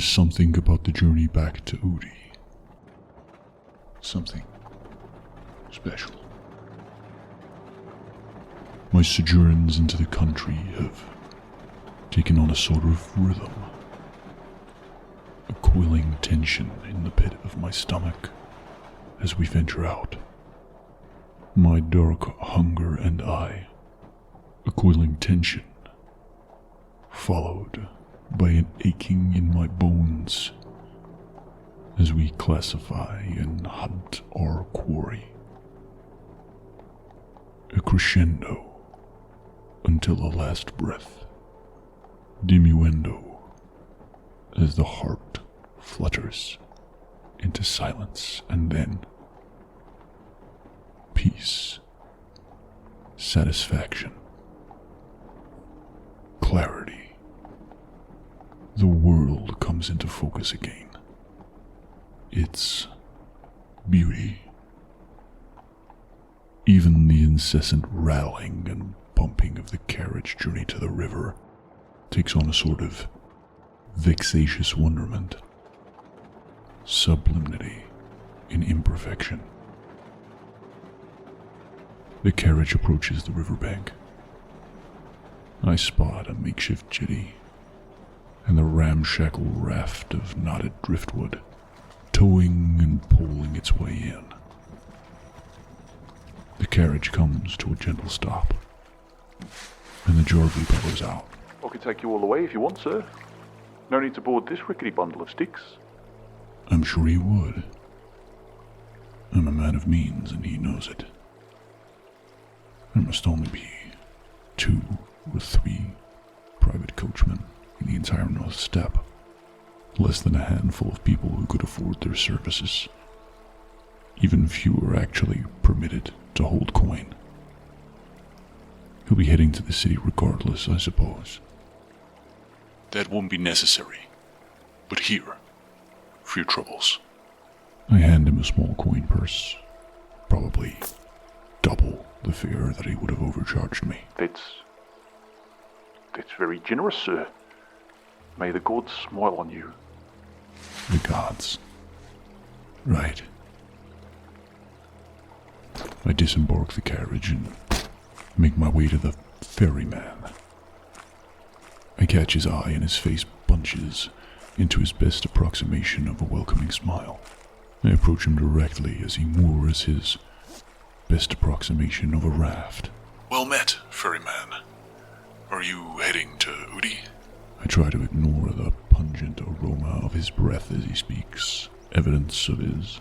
is something about the journey back to Udi. Something special. My sojourns into the country have taken on a sort of rhythm. A coiling tension in the pit of my stomach as we venture out. My dark hunger and I, a coiling tension, followed by an aching in my bones as we classify and hunt our quarry. A crescendo until the last breath, diminuendo as the heart flutters into silence, and then peace, satisfaction, clarity. The world comes into focus again. Its beauty. Even the incessant rattling and bumping of the carriage journey to the river takes on a sort of vexatious wonderment, sublimity in imperfection. The carriage approaches the riverbank. I spot a makeshift jetty and the ramshackle raft of knotted driftwood towing and poling its way in. The carriage comes to a gentle stop, and the Jarvey bellows out. I can take you all the way if you want, sir. No need to board this rickety bundle of sticks. I'm sure he would. I'm a man of means, and he knows it. There must only be 2 or 3 private coachmen in the entire North Steppe. Less than a handful of people who could afford their services. Even fewer actually permitted to hold coin. He'll be heading to the city regardless, I suppose. That won't be necessary. But here, for your troubles. I hand him a small coin purse. Probably double the fare that he would have overcharged me. That's very generous, sir. May the gods smile on you. The gods. Right. I disembark the carriage and make my way to the ferryman. I catch his eye and his face bunches into his best approximation of a welcoming smile. I approach him directly as he moors his best approximation of a raft. Well met, ferryman. Are you heading to Udi? I try to ignore the pungent aroma of his breath as he speaks, evidence of his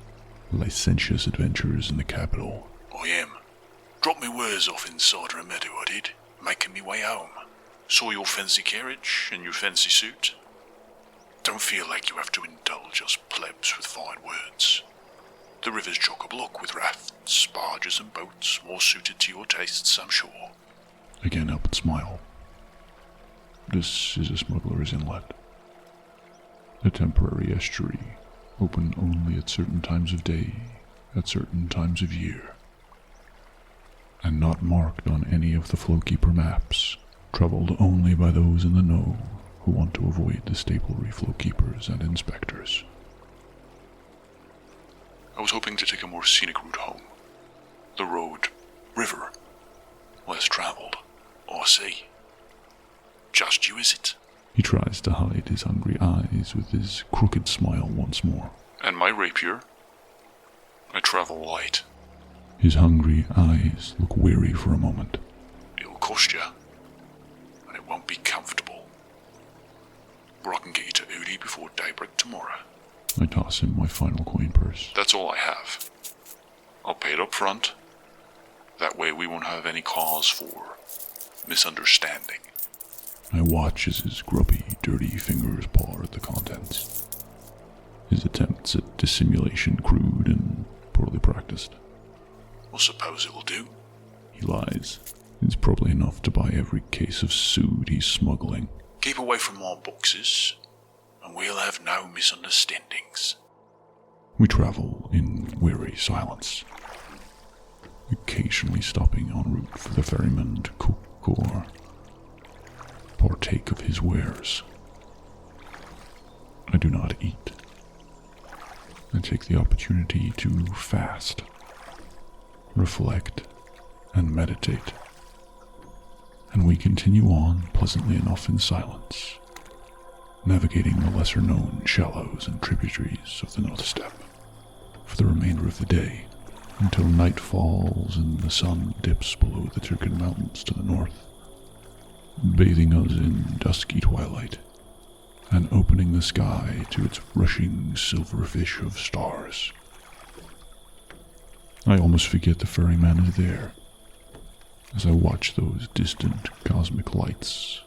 licentious adventures in the capital. I am. Dropped me wares off inside a meadow, I did, making me way home. Saw your fancy carriage and your fancy suit. Don't feel like you have to indulge us plebs with fine words. The river's chock-a-block with rafts, barges and boats, more suited to your tastes, I'm sure. I can't help but smile. This is a smuggler's inlet. A temporary estuary, open only at certain times of day, at certain times of year. And not marked on any of the flowkeeper maps, traveled only by those in the know who want to avoid the staplery flowkeepers and inspectors. I was hoping to take a more scenic route home. The road, river, less traveled, or sea. Just you, is it? He tries to hide his hungry eyes with his crooked smile once more. And my rapier? I travel light. His hungry eyes look weary for a moment. It'll cost you, and it won't be comfortable. But I can get you to Udi before daybreak tomorrow. I toss him my final coin purse. That's all I have. I'll pay it up front. That way we won't have any cause for misunderstanding. I watch as his grubby, dirty fingers paw at the contents. His attempts at dissimulation crude and poorly practiced. Well, suppose it'll do. He lies. It's probably enough to buy every case of sood he's smuggling. Keep away from my boxes, and we'll have no misunderstandings. We travel in weary silence, occasionally stopping en route for the ferryman to cook or partake of his wares. I do not eat. I take the opportunity to fast, reflect, and meditate. And we continue on pleasantly enough in silence, navigating the lesser-known shallows and tributaries of the North Steppe for the remainder of the day, until night falls and the sun dips below the Turkin Mountains to the north, bathing us in dusky twilight and opening the sky to its rushing silverfish of stars. I almost forget the ferryman is there as I watch those distant cosmic lights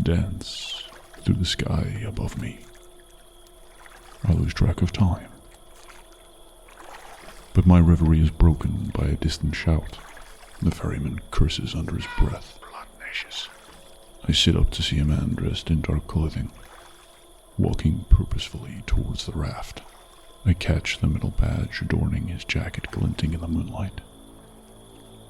dance through the sky above me. I lose track of time. But my reverie is broken by a distant shout. The ferryman curses under his breath. I sit up to see a man dressed in dark clothing, walking purposefully towards the raft. I catch the metal badge adorning his jacket glinting in the moonlight,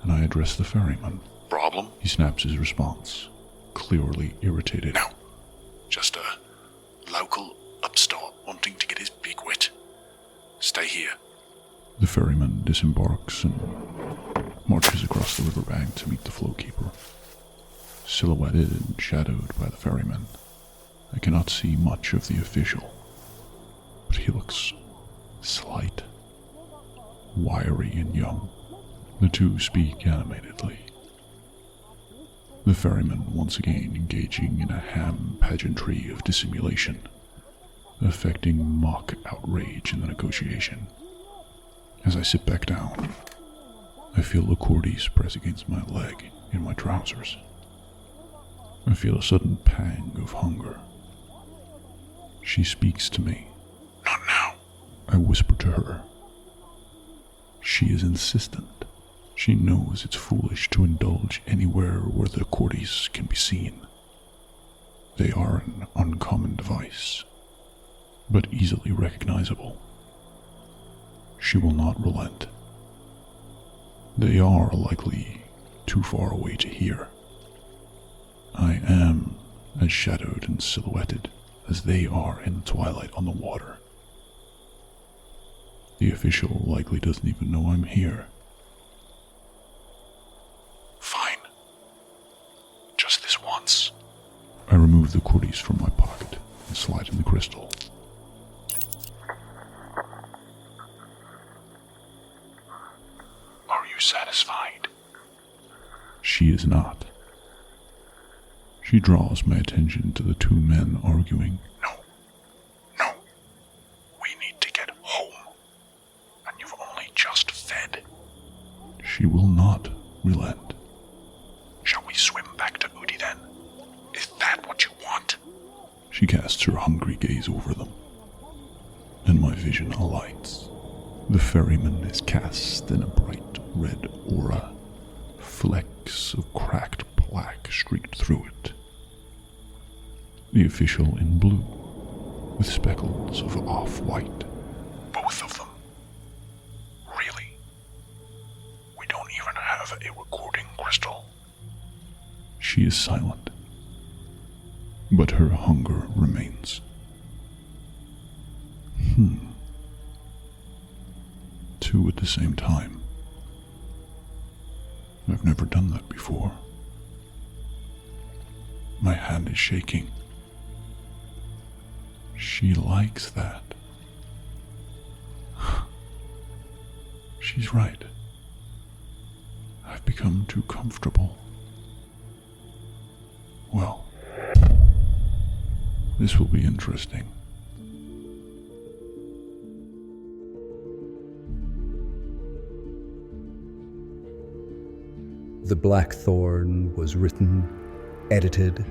and I address the ferryman. Problem? He snaps his response, clearly irritated. No, just a local upstart wanting to get his big wit. Stay here. The ferryman disembarks and marches across the riverbank to meet the flowkeeper. Silhouetted and shadowed by the ferryman, I cannot see much of the official, but he looks slight, wiry and young. The two speak animatedly. The ferryman once again engaging in a ham pageantry of dissimulation, affecting mock outrage in the negotiation. As I sit back down, I feel the cordis press against my leg in my trousers. I feel a sudden pang of hunger. She speaks to me. Not now. I whisper to her. She is insistent. She knows it's foolish to indulge anywhere where the cordis can be seen. They are an uncommon device, but easily recognizable. She will not relent. They are likely too far away to hear. I am as shadowed and silhouetted as they are in the twilight on the water. The official likely doesn't even know I'm here. Fine. Just this once. I remove the cordis from my pocket and slide in the crystal. Are you satisfied? She is not. She draws my attention to the two men arguing. No. We need to get home. And you've only just fed. She will not relent. Shall we swim back to Udi then? Is that what you want? She casts her hungry gaze over them, and my vision alights. The ferryman is cast in a bright red aura, flecks of cracked black streaked through it. The official in blue, with speckles of off-white. Both of them. Really? We don't even have a recording crystal. She is silent, but her hunger remains. Two at the same time. I've never done that before. My hand is shaking. She likes that. She's right. I've become too comfortable. Well, this will be interesting. The Black Thorn was written, edited,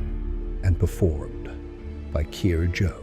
and performed by Kier Zhou.